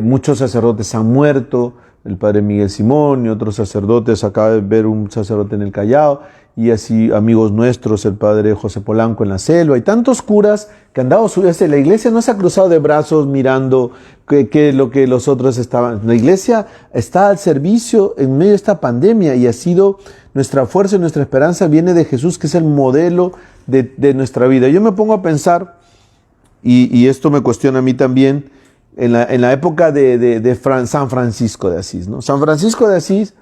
Muchos sacerdotes han muerto, el padre Miguel Simón y otros sacerdotes, acaba de ver un sacerdote en el Callao, y así amigos nuestros, el padre José Polanco en la selva, y tantos curas que han dado su vida. La iglesia no se ha cruzado de brazos mirando que lo que los otros estaban. La iglesia está al servicio en medio de esta pandemia, y ha sido nuestra fuerza y nuestra esperanza viene de Jesús, que es el modelo de nuestra vida. Yo me pongo a pensar, y esto me cuestiona a mí también, en la época de San Francisco de Asís, ¿no? San Francisco de Asís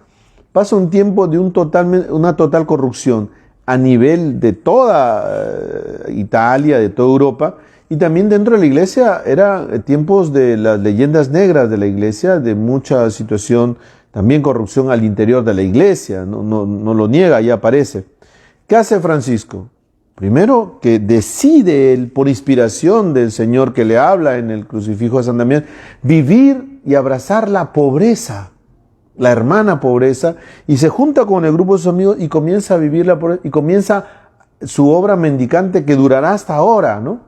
pasa un tiempo de una total corrupción a nivel de toda Italia, de toda Europa, y también dentro de la iglesia eran tiempos de las leyendas negras de la iglesia, de mucha situación, también corrupción al interior de la iglesia, no lo niega, ahí aparece. ¿Qué hace Francisco? Primero, que decide él, por inspiración del Señor que le habla en el crucifijo de San Damián, vivir y abrazar la pobreza, la hermana pobreza, y se junta con el grupo de sus amigos y comienza a vivir la pobreza, y comienza su obra mendicante que durará hasta ahora, ¿no?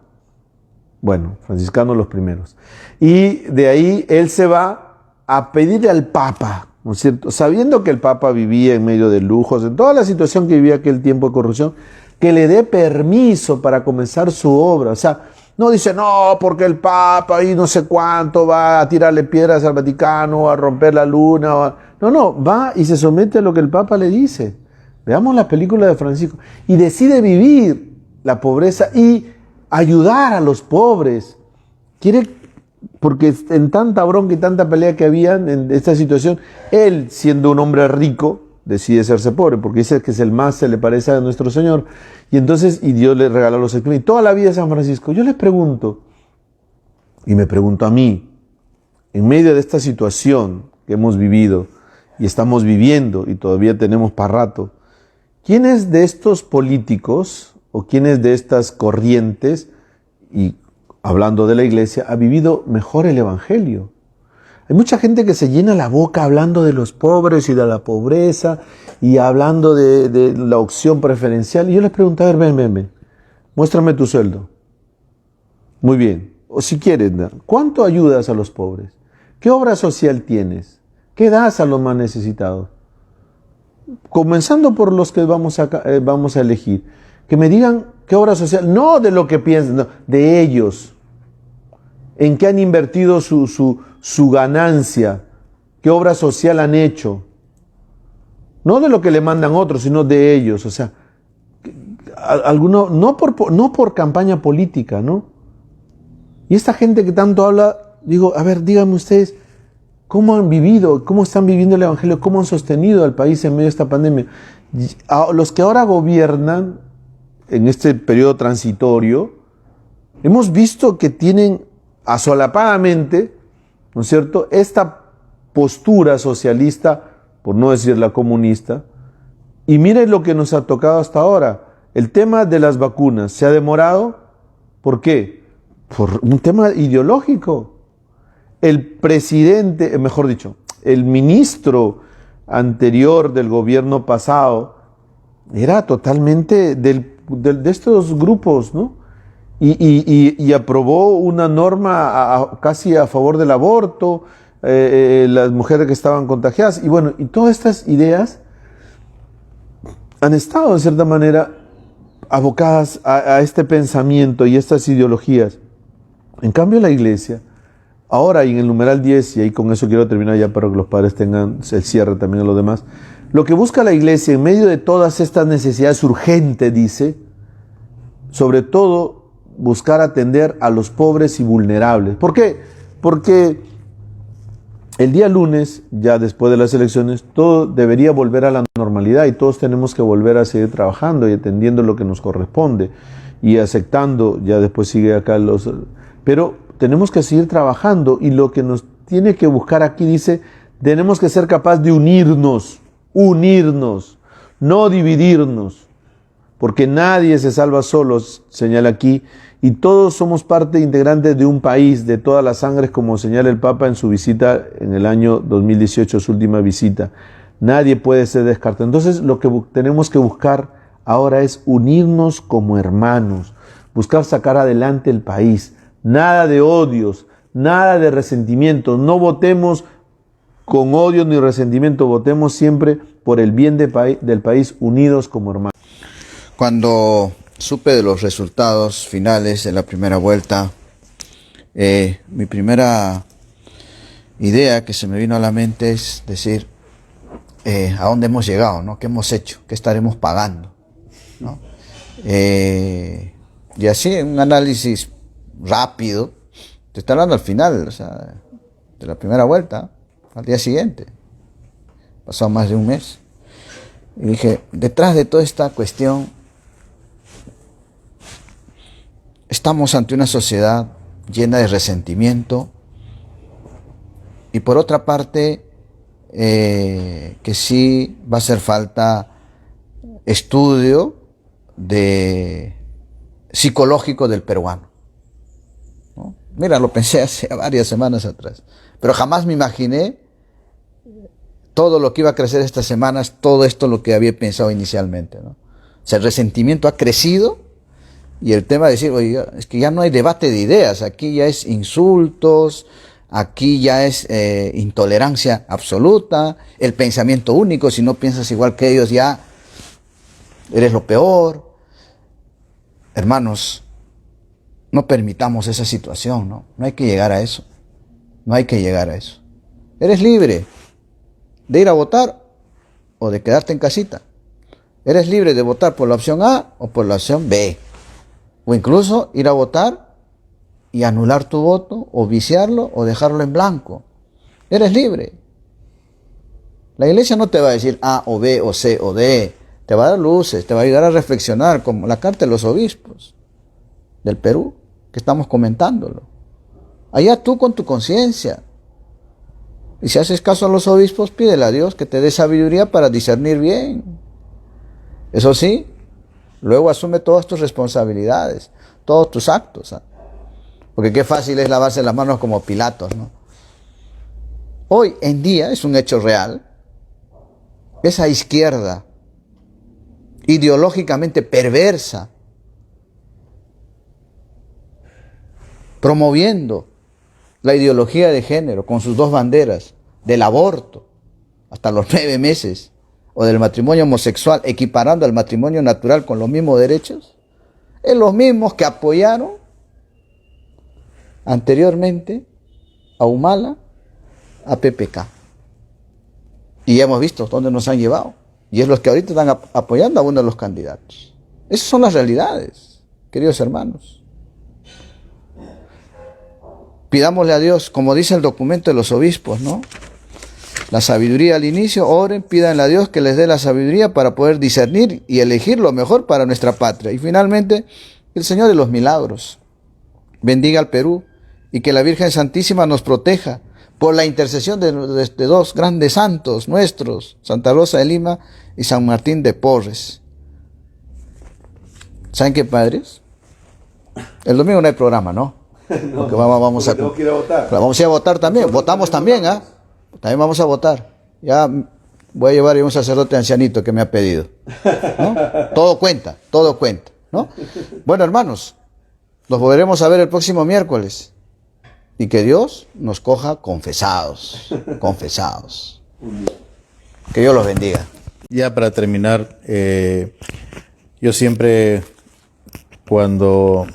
Bueno, franciscanos los primeros. Y de ahí él se va a pedirle al Papa, ¿no es cierto? Sabiendo que el Papa vivía en medio de lujos, en toda la situación que vivía aquel tiempo de corrupción, que le dé permiso para comenzar su obra. O sea, no dice, no, porque el Papa y no sé cuánto va a tirarle piedras al Vaticano, a romper la luna. No, va y se somete a lo que el Papa le dice. Veamos la película de Francisco. Y decide vivir la pobreza y ayudar a los pobres. Porque en tanta bronca y tanta pelea que había en esta situación, él, siendo un hombre rico, decide hacerse pobre, porque dice que es el más se le parece a nuestro Señor. Y entonces, y Dios le regaló los sacramentos. Y toda la vida de San Francisco. Yo les pregunto, y me pregunto a mí, en medio de esta situación que hemos vivido, y estamos viviendo, y todavía tenemos para rato, ¿quiénes de estos políticos, o quiénes de estas corrientes, y hablando de la iglesia, ha vivido mejor el Evangelio? Hay mucha gente que se llena la boca hablando de los pobres y de la pobreza y hablando de la opción preferencial. Y yo les pregunto, a ver, ven, muéstrame tu sueldo. Muy bien. O si quieres, ¿cuánto ayudas a los pobres? ¿Qué obra social tienes? ¿Qué das a los más necesitados? Comenzando por los que vamos a elegir. Que me digan qué obra social, no de lo que piensan, no, de ellos. ¿En qué han invertido su ganancia? ¿Qué obra social han hecho? No de lo que le mandan otros, sino de ellos. O sea, alguno, no por campaña política, ¿no? Y esta gente que tanto habla, digo, a ver, díganme ustedes, ¿cómo han vivido? ¿Cómo están viviendo el Evangelio? ¿Cómo han sostenido al país en medio de esta pandemia? Los que ahora gobiernan en este periodo transitorio, hemos visto que tienen asolapadamente, ¿no es cierto?, esta postura socialista, por no decir la comunista, y miren lo que nos ha tocado hasta ahora. El tema de las vacunas se ha demorado. ¿Por qué? Por un tema ideológico. El presidente, mejor dicho, el ministro anterior del gobierno pasado era totalmente de estos grupos, ¿no? Y aprobó una norma casi a favor del aborto, las mujeres que estaban contagiadas, y bueno, y todas estas ideas han estado en cierta manera abocadas a este pensamiento y estas ideologías. En cambio la iglesia, ahora y en el numeral 10, y ahí con eso quiero terminar ya para que los padres tengan el cierre también a los demás, lo que busca la iglesia en medio de todas estas necesidades urgentes, dice, sobre todo buscar atender a los pobres y vulnerables. ¿Por qué? Porque el día lunes, ya después de las elecciones, todo debería volver a la normalidad y todos tenemos que volver a seguir trabajando y atendiendo lo que nos corresponde y aceptando, ya después sigue acá pero tenemos que seguir trabajando y lo que nos tiene que buscar aquí dice, tenemos que ser capaces de unirnos, no dividirnos, porque nadie se salva solo, señala aquí, y todos somos parte integrante de un país, de todas las sangres, como señala el Papa en su visita en el año 2018, su última visita. Nadie puede ser descartado. Entonces lo que tenemos que buscar ahora es unirnos como hermanos, buscar sacar adelante el país. Nada de odios, nada de resentimientos. No votemos con odio ni resentimiento. Votemos siempre por el bien del país, unidos como hermanos. Cuando supe de los resultados finales de la primera vuelta, mi primera idea que se me vino a la mente es decir, ¿a dónde hemos llegado, no? ¿Qué hemos hecho? ¿Qué estaremos pagando, ¿no? Y así, un análisis rápido, te está hablando al final, o sea, de la primera vuelta, al día siguiente, pasado más de un mes, y dije, detrás de toda esta cuestión, estamos ante una sociedad llena de resentimiento y por otra parte que sí va a hacer falta estudio psicológico del peruano, ¿no? Mira, lo pensé hace varias semanas atrás, pero jamás me imaginé todo lo que iba a crecer estas semanas, todo esto lo que había pensado inicialmente, ¿no? O sea, el resentimiento ha crecido. Y el tema de decir, oye, es que ya no hay debate de ideas, aquí ya es insultos, aquí ya es intolerancia absoluta, el pensamiento único, si no piensas igual que ellos ya eres lo peor. Hermanos, no permitamos esa situación, ¿no? No hay que llegar a eso, no hay que llegar a eso. Eres libre de ir a votar o de quedarte en casita. Eres libre de votar por la opción A o por la opción B. O incluso ir a votar y anular tu voto, o viciarlo, o dejarlo en blanco. Eres libre. La iglesia no te va a decir A o B o C o D. Te va a dar luces, te va a ayudar a reflexionar, como la carta de los obispos del Perú, que estamos comentándolo. Allá tú con tu conciencia. Y si haces caso a los obispos, pídele a Dios que te dé sabiduría para discernir bien. Eso sí, luego asume todas tus responsabilidades, todos tus actos, ¿eh? Porque qué fácil es lavarse las manos como Pilatos, ¿no? Hoy en día es un hecho real. Esa izquierda ideológicamente perversa, promoviendo la ideología de género con sus dos banderas, del aborto hasta los 9 meses, o del matrimonio homosexual, equiparando al matrimonio natural con los mismos derechos, es los mismos que apoyaron anteriormente a Humala, a PPK. Y ya hemos visto dónde nos han llevado. Y es los que ahorita están apoyando a uno de los candidatos. Esas son las realidades, queridos hermanos. Pidámosle a Dios, como dice el documento de los obispos, ¿no? La sabiduría al inicio, oren, pídanle a Dios que les dé la sabiduría para poder discernir y elegir lo mejor para nuestra patria. Y finalmente, el Señor de los milagros bendiga al Perú y que la Virgen Santísima nos proteja por la intercesión de dos grandes santos nuestros, Santa Rosa de Lima y San Martín de Porres. ¿Saben qué, padres? El domingo no hay programa, ¿no? Porque vamos a ir a votar. Vamos a ir a votar también. Votamos también, ¿ah? También vamos a votar. Ya voy a llevar a un sacerdote ancianito que me ha pedido, ¿no? Todo cuenta, ¿no? Bueno, hermanos, nos volveremos a ver el próximo miércoles. Y que Dios nos coja confesados. Que Dios los bendiga. Ya para terminar, yo siempre, cuando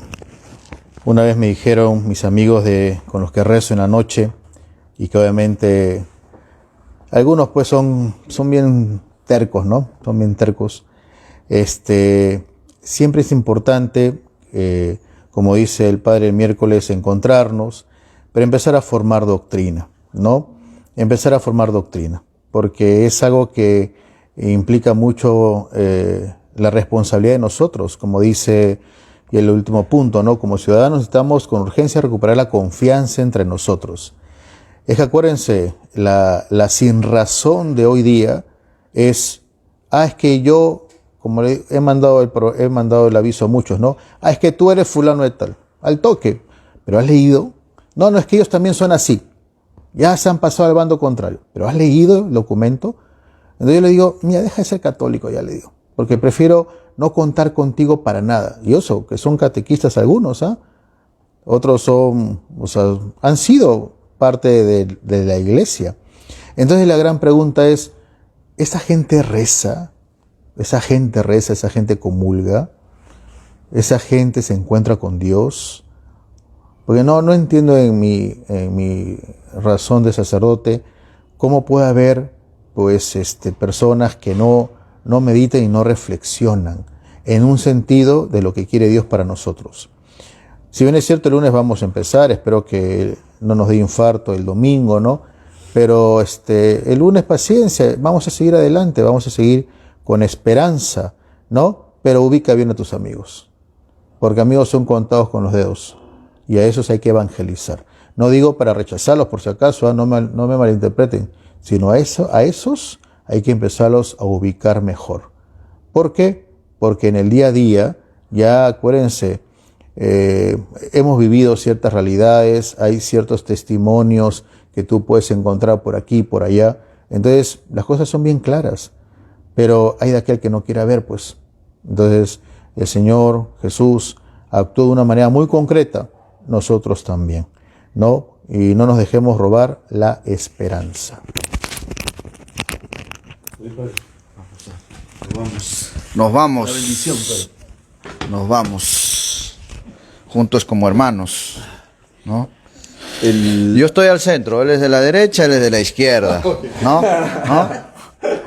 una vez me dijeron mis amigos con los que rezo en la noche, y que obviamente algunos pues son bien tercos, ¿no? Son bien tercos. Siempre es importante, como dice el Padre el miércoles, encontrarnos, pero empezar a formar doctrina, ¿no? Empezar a formar doctrina, porque es algo que implica mucho la responsabilidad de nosotros, como dice y el último punto, ¿no? Como ciudadanos necesitamos con urgencia recuperar la confianza entre nosotros. Es que acuérdense, la sinrazón de hoy día es, es que yo, como he mandado el aviso a muchos, ¿no? Es que tú eres fulano de tal, al toque, pero has leído. No, es que ellos también son así. Ya se han pasado al bando contrario. Pero ¿has leído el documento? Entonces yo le digo, mira, deja de ser católico, ya le digo. Porque prefiero no contar contigo para nada. Y eso, que son catequistas algunos, ¿ah? Otros son, han sido parte de la iglesia. Entonces la gran pregunta es, ¿esa gente reza? ¿Esa gente reza? ¿Esa gente comulga? ¿Esa gente se encuentra con Dios? Porque no entiendo en mi razón de sacerdote cómo puede haber pues personas que no meditan y no reflexionan en un sentido de lo que quiere Dios para nosotros. Si bien es cierto, el lunes vamos a empezar, espero que no nos dé infarto el domingo, ¿no? Pero el lunes paciencia, vamos a seguir adelante, vamos a seguir con esperanza, ¿no? Pero ubica bien a tus amigos, porque amigos son contados con los dedos y a esos hay que evangelizar. No digo para rechazarlos por si acaso, no me malinterpreten, sino a esos hay que empezarlos a ubicar mejor. ¿Por qué? Porque en el día a día, ya acuérdense, hemos vivido ciertas realidades, hay ciertos testimonios que tú puedes encontrar por aquí, por allá. Entonces, las cosas son bien claras, pero hay de aquel que no quiera ver, pues. Entonces, el Señor Jesús actuó de una manera muy concreta, nosotros también, ¿no? Y no nos dejemos robar la esperanza. Nos vamos. La bendición, Nos vamos. Juntos como hermanos, ¿no? Yo estoy al centro, él es de la derecha, él es de la izquierda, ¿no?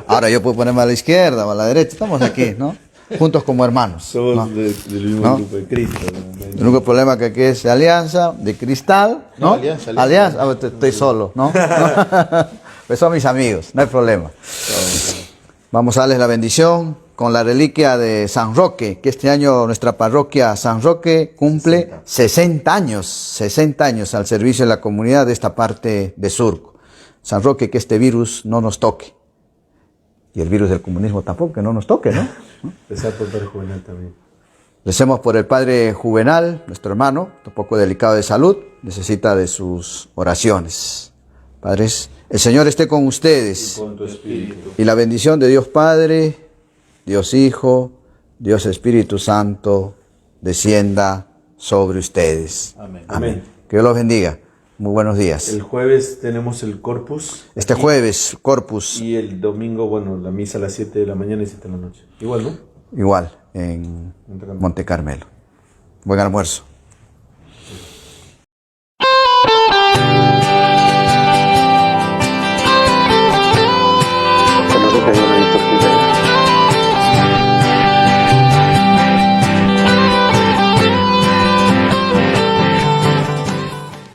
Ahora yo puedo ponerme a la izquierda o a la derecha, estamos aquí, ¿no? Juntos como hermanos. Somos ¿no? del mismo ¿No? grupo de Cristo. El único problema que aquí es de alianza, de cristal, ¿no? Alianza. Ah, estoy solo, ¿no? Pues son mis amigos, no hay problema. Vamos a darles la bendición con la reliquia de San Roque, que este año nuestra parroquia San Roque cumple 60 años al servicio de la comunidad de esta parte de Surco. San Roque, que este virus no nos toque. Y el virus del comunismo tampoco, que no nos toque, ¿no? Empezar por Padre Juvenal también. Recemos por el Padre Juvenal, nuestro hermano, un poco delicado de salud, necesita de sus oraciones. Padres, el Señor esté con ustedes. Y con tu espíritu. Y la bendición de Dios Padre, Dios Hijo, Dios Espíritu Santo, descienda sobre ustedes. Amén. Amén. Que Dios los bendiga. Muy buenos días. El jueves tenemos el Corpus. Este jueves, Corpus, Y el domingo, bueno, la misa a las 7 de la mañana y 7 de la noche. Igual, ¿no? igual, en Monte Carmelo. Buen almuerzo.